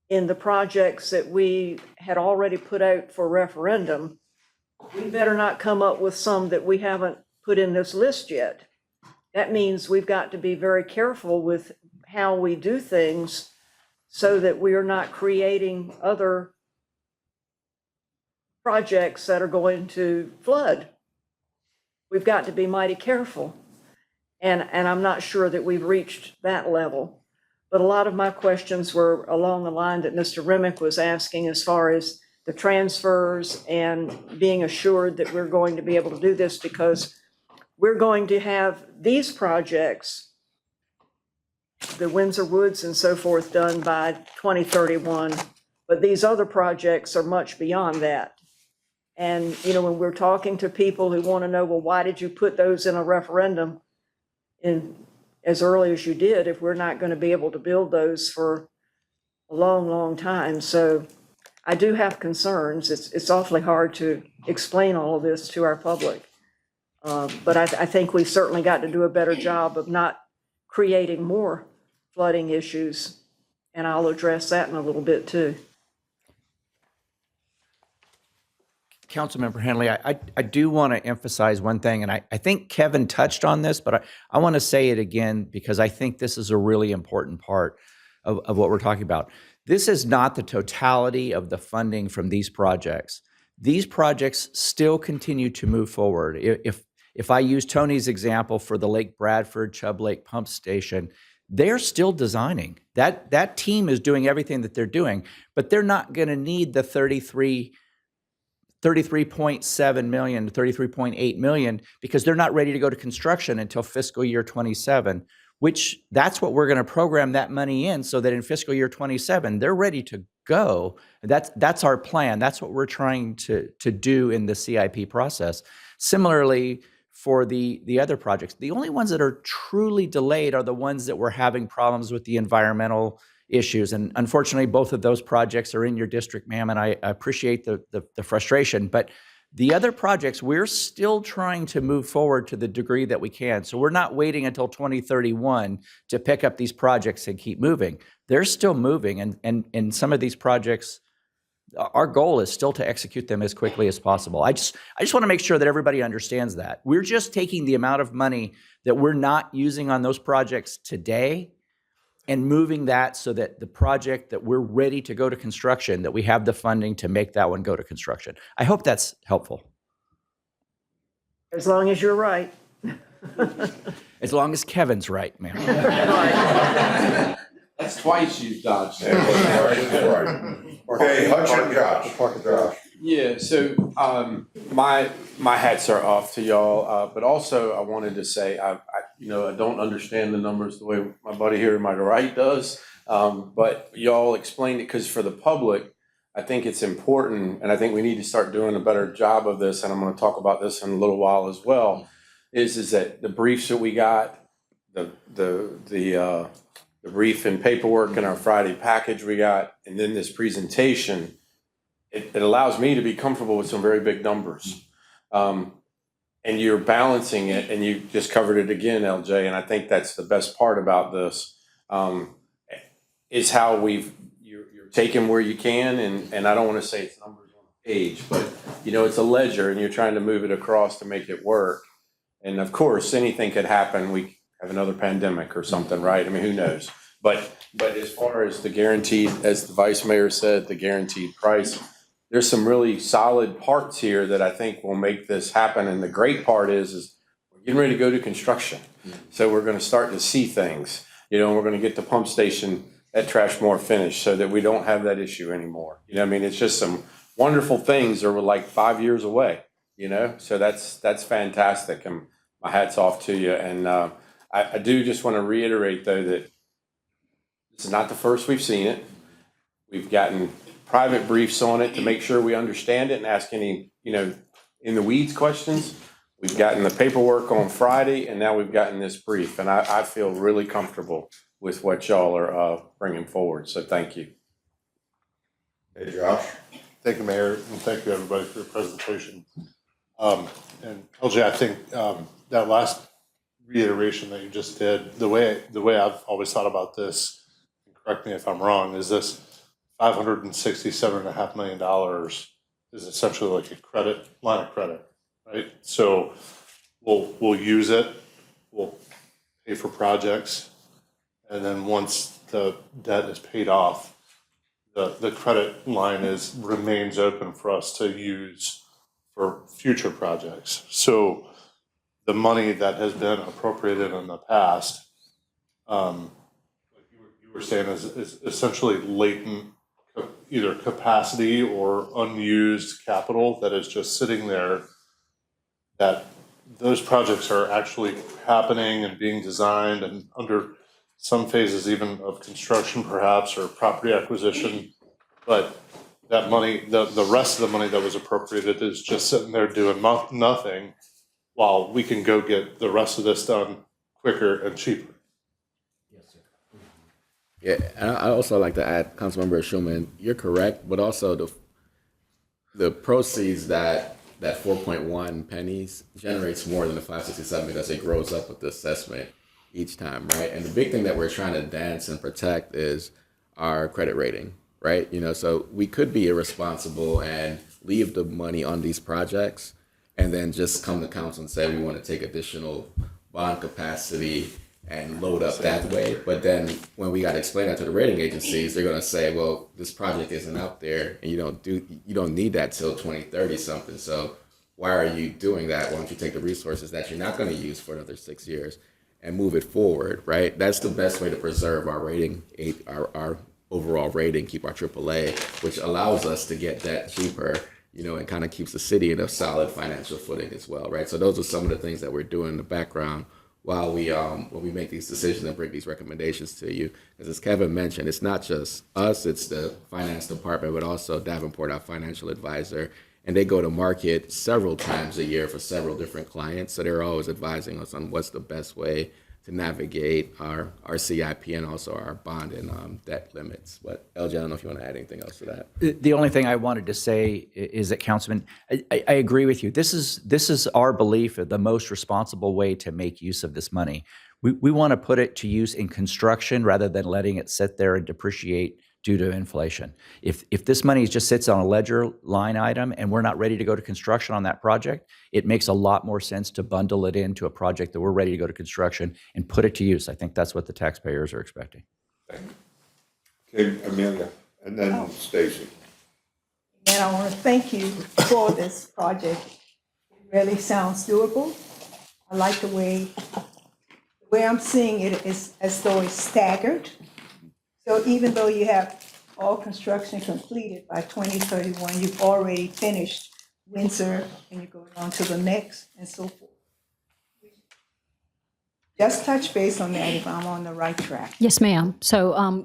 in the projects that we had already put out for referendum, we better not come up with some that we haven't put in this list yet. That means we've got to be very careful with how we do things so that we are not creating other projects that are going to flood. We've got to be mighty careful. And I'm not sure that we've reached that level. But a lot of my questions were along the line that Mr. Remick was asking as far as the transfers and being assured that we're going to be able to do this because we're going to have these projects, the Windsor Woods and so forth, done by 2031. But these other projects are much beyond that. And, you know, when we're talking to people who want to know, well, why did you put those in a referendum in as early as you did if we're not going to be able to build those for a long, long time? So I do have concerns. It's awfully hard to explain all of this to our public. But I think we've certainly got to do a better job of not creating more flooding issues. And I'll address that in a little bit too.
Councilmember Henley, I do want to emphasize one thing, and I think Kevin touched on this, but I want to say it again because I think this is a really important part of what we're talking about. This is not the totality of the funding from these projects. These projects still continue to move forward. If I use Tony's example for the Lake Bradford Chubb Lake Pump Station, they're still designing. That team is doing everything that they're doing, but they're not going to need the 33.7 million, 33.8 million, because they're not ready to go to construction until fiscal year 27, which that's what we're going to program that money in so that in fiscal year 27, they're ready to go. That's our plan. That's what we're trying to do in the CIP process. Similarly, for the other projects, the only ones that are truly delayed are the ones that we're having problems with the environmental issues. And unfortunately, both of those projects are in your district, ma'am, and I appreciate the frustration. But the other projects, we're still trying to move forward to the degree that we can. So we're not waiting until 2031 to pick up these projects and keep moving. They're still moving. And some of these projects, our goal is still to execute them as quickly as possible. I just want to make sure that everybody understands that. We're just taking the amount of money that we're not using on those projects today and moving that so that the project that we're ready to go to construction, that we have the funding to make that one go to construction. I hope that's helpful.
As long as you're right.
As long as Kevin's right, ma'am.
Right.
That's twice you've dodged.
Okay, Hutch or Josh?
Yeah, so my hats are off to y'all, but also I wanted to say I don't understand the numbers the way my buddy here to my right does, but y'all explained it because for the public, I think it's important, and I think we need to start doing a better job of this. And I'm going to talk about this in a little while as well. Is that the briefs that we got, the brief and paperwork in our Friday package we got, and then this presentation. It allows me to be comfortable with some very big numbers. And you're balancing it, and you just covered it again, LJ, and I think that's the best part about this, is how you're taking where you can, and I don't want to say it's numbers on a page, but it's a ledger, and you're trying to move it across to make it work. And of course, anything could happen. We have another pandemic or something, right? I mean, who knows? But as far as the guaranteed, as the vice mayor said, the guaranteed price, there's some really solid parts here that I think will make this happen. And the great part is we're getting ready to go to construction. So we're going to start to see things, and we're going to get the pump station at Trashmore finished so that we don't have that issue anymore. I mean, it's just some wonderful things that were like 5 years away, so that's fantastic. And my hat's off to you. And I do just want to reiterate, though, that this is not the first we've seen it. We've gotten private briefs on it to make sure we understand it and ask any, in the weeds questions. We've gotten the paperwork on Friday, and now we've gotten this brief, and I feel really comfortable with what y'all are bringing forward, so thank you.
Hey, Josh?
Thank you, Mayor, and thank you, everybody, for your presentation. And LJ, I think that last reiteration that you just did, the way I've always thought about this, and correct me if I'm wrong, is this $567.5 million is essentially like a line of credit, right? So we'll use it, we'll pay for projects, and then once the debt is paid off, the credit line remains open for us to use for future projects. So the money that has been appropriated in the past, like you were saying, is essentially latent, either capacity or unused capital that is just sitting there, that those projects are actually happening and being designed and under some phases even of construction perhaps, or property acquisition. But that money, the rest of the money that was appropriated is just sitting there doing nothing while we can go get the rest of this done quicker and cheaper.
Yeah, and I also like to add, Councilmember Schulman, you're correct, but also the proceeds that 4.1 pennies generates more than the 567 because it grows up with the assessment each time, right? And the big thing that we're trying to dance and protect is our credit rating, right? So we could be irresponsible and leave the money on these projects and then just come to council and say we want to take additional bond capacity and load up that way. But then when we got to explain that to the rating agencies, they're going to say, well, this project isn't out there and you don't need that till 2030 something. So why are you doing that? Why don't you take the resources that you're not going to use for another 6 years and move it forward, right? That's the best way to preserve our rating, our overall rating, keep our AAA, which allows us to get that cheaper, and kind of keeps the city in a solid financial footing as well, right? So those are some of the things that we're doing in the background while we make these decisions and bring these recommendations to you. Because as Kevin mentioned, it's not just us, it's the finance department, but also Davenport, our financial advisor. And they go to market several times a year for several different clients. So they're always advising us on what's the best way to navigate our CIP and also our bond and debt limits. But LJ, I don't know if you want to add anything else to that.
The only thing I wanted to say is that, Councilman, I agree with you. This is our belief of the most responsible way to make use of this money. We want to put it to use in construction rather than letting it sit there and depreciate due to inflation. If this money just sits on a ledger line item and we're not ready to go to construction on that project, it makes a lot more sense to bundle it into a project that we're ready to go to construction and put it to use. I think that's what the taxpayers are expecting.
Okay, Amelia, and then Stacy.
And I want to thank you for this project. It really sounds doable. I like the way I'm seeing it is as though it's staggered. So even though you have all construction completed by 2031, you've already finished Windsor and you're going on to the next and so forth. Just touch base on that if I'm on the right track.
Yes, ma'am. So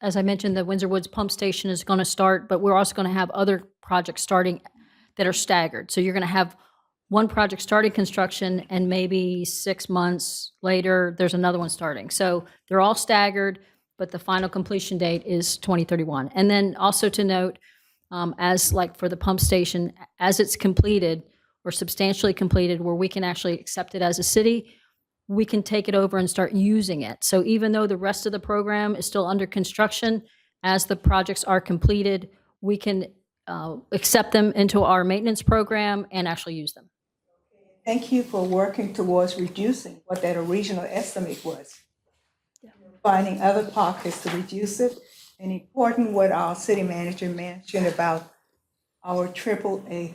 as I mentioned, the Windsor Woods Pump Station is going to start, but we're also going to have other projects starting that are staggered. So you're going to have one project starting construction and maybe 6 months later, there's another one starting. So they're all staggered, but the final completion date is 2031. And then also to note, as like for the pump station, as it's completed or substantially completed where we can actually accept it as a city, we can take it over and start using it. So even though the rest of the program is still under construction, as the projects are completed, we can accept them into our maintenance program and actually use them.
Thank you for working towards reducing what that original estimate was. Finding other pockets to reduce it. And important what our city manager mentioned about our AAA rating.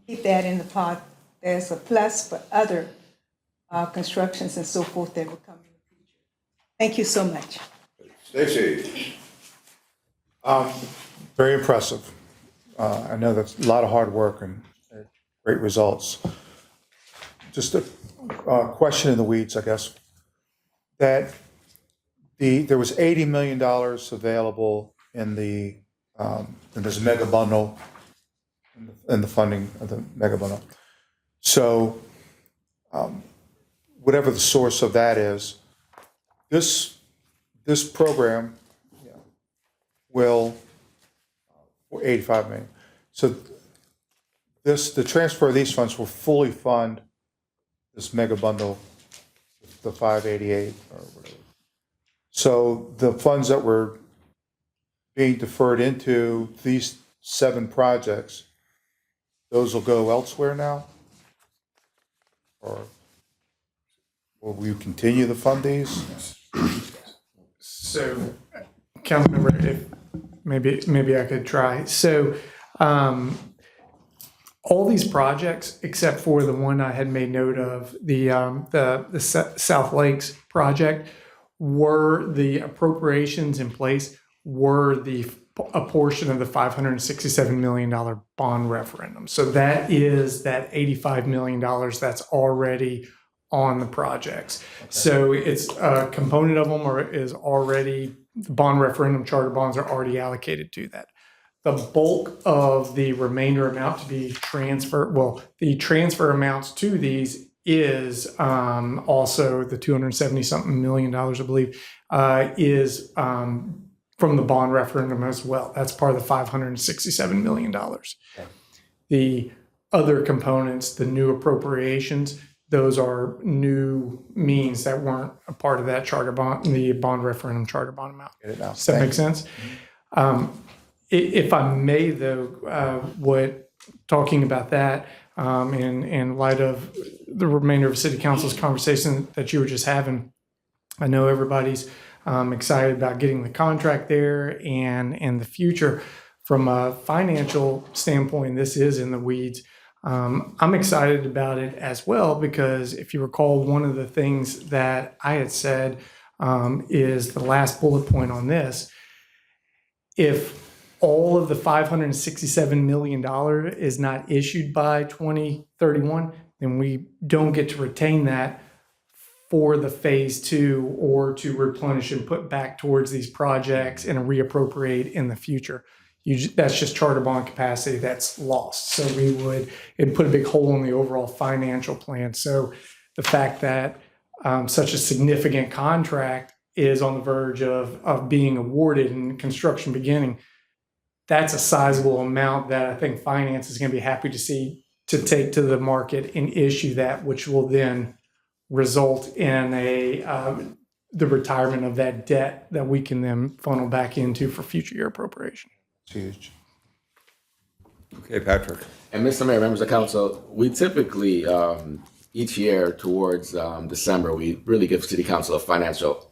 Keep that in the pot. There's a plus for other constructions and so forth that will come in the future. Thank you so much.
Stacy.
Very impressive. I know that's a lot of hard work and great results. Just a question in the weeds, I guess. That there was $80 million available in the, and there's a mega bundle in the funding of the mega bundle. So whatever the source of that is, this program will, 85 million. So the transfer of these funds will fully fund this mega bundle, the 588 or whatever. So the funds that were being deferred into these 7 projects, those will go elsewhere now? Or will you continue to fund these?
So, Councilmember, if maybe I could try. So, all these projects, except for the one I had made note of, the South Lakes project, were the appropriations in place, were a portion of the $567 million bond referendum. So that is that $85 million that's already on the projects. Okay. So it's a component of them is already, the bond referendum charter bonds are already allocated to that. The bulk of the remainder amount to be transferred, well, the transfer amounts to these is also the 270-something million, I believe, is from the bond referendum as well. That's part of the $567 million. Okay. The other components, the new appropriations, those are new means that weren't a part of that charter bond, the bond referendum charter bond amount. Does that make sense? If I may, though, talking about that, in light of the remainder of City Council's conversation that you were just having, I know everybody's excited about getting the contract there and the future. From a financial standpoint, this is in the weeds. I'm excited about it as well because if you recall, one of the things that I had said is the last bullet point on this. If all of the $567 million is not issued by 2031, then we don't get to retain that for the phase 2 or to replenish and put back towards these projects and reappropriate in the future. That's just charter bond capacity that's lost. So it'd put a big hole in the overall financial plan. So the fact that such a significant contract is on the verge of being awarded and construction beginning, that's a sizable amount that I think finance is going to be happy to see to take to the market and issue that, which will then result in the retirement of that debt that we can then funnel back into for future year appropriation.
It's huge.
Okay, Patrick.
And Mr. Mayor, members of council, we typically, each year towards December, we really give City Council a financial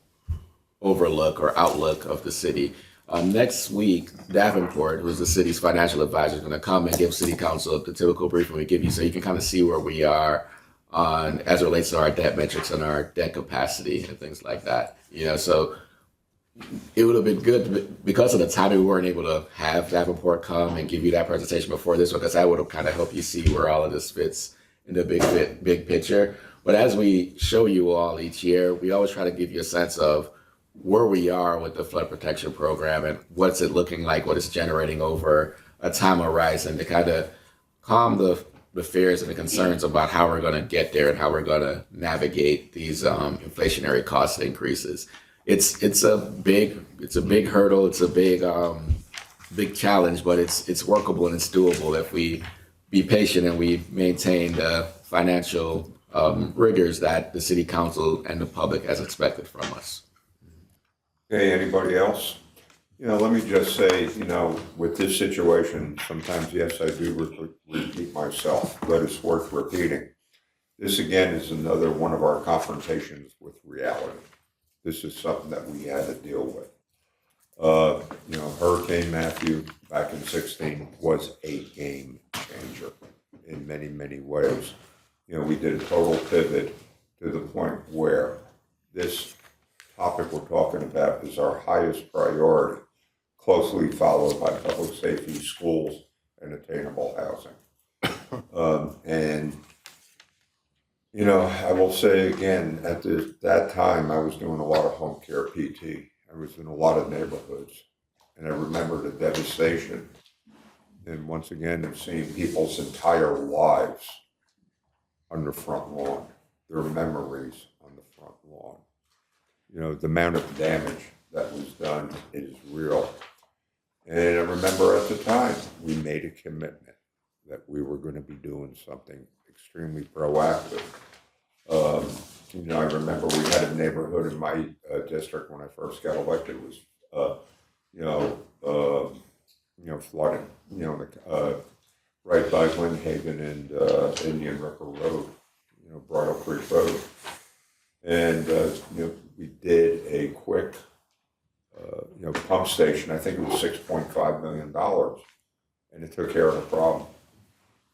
overlook or outlook of the city. Next week, Davenport, who's the city's financial advisor, is going to come and give City Council the typical briefing we give you so you can kind of see where we are on as it relates to our debt metrics and our debt capacity and things like that. So it would have been good because of the timing we weren't able to have Davenport come and give you that presentation before this one, because that would have kind of helped you see where all of this fits in the big picture. But as we show you all each year, we always try to give you a sense of where we are with the flood protection program and what's it looking like, what it's generating over a time horizon to kind of calm the fears and the concerns about how we're going to get there and how we're going to navigate these inflationary cost increases. It's a big hurdle. It's a big challenge, but it's workable and it's doable if we be patient and we maintain the financial rigors that the City Council and the public has expected from us.
Okay, anybody else? Let me just say, with this situation, sometimes, yes, I do repeat myself, but it's worth repeating. This, again, is another one of our confrontations with reality. This is something that we had to deal with. Hurricane Matthew back in 2016 was a game changer in many, many ways. We did a total pivot to the point where this topic we're talking about is our highest priority, closely followed by public safety, schools, and attainable housing. I will say again, at that time, I was doing a lot of home care PT. I was in a lot of neighborhoods. and I remember the devastation. And once again, of seeing people's entire lives on the front lawn, their memories on the front lawn. You know, the amount of damage that was done is real. And I remember at the time, we made a commitment that we were going to be doing something extremely proactive. You know, I remember we had a neighborhood in my district when I first got elected was, flooding, right by Windhaven and Indian River Road, Bridle Creek Road. And, we did a quick, pump station. I think it was $6.5 million, and it took care of the problem.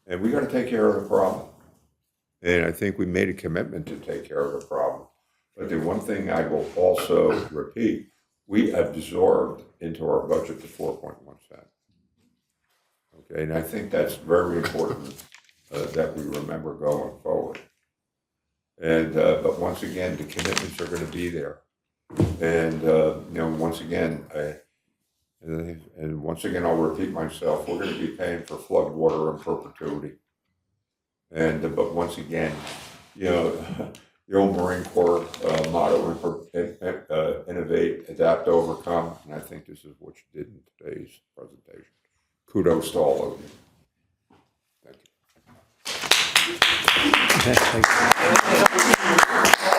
And we got to take care of the problem. And I think we made a commitment to take care of the problem. But the one thing I will also repeat, we absorbed into our budget the 4.1 cents. Okay, and I think that's very important that we remember going forward. And but once again, the commitments are going to be there. And once again, I'll repeat myself. We're going to be paying for flood water in perpetuity. And but once again, the old Marine Corps motto: innovate, adapt, overcome. And I think this is what you did in today's presentation. Kudos to all of you. Thank you.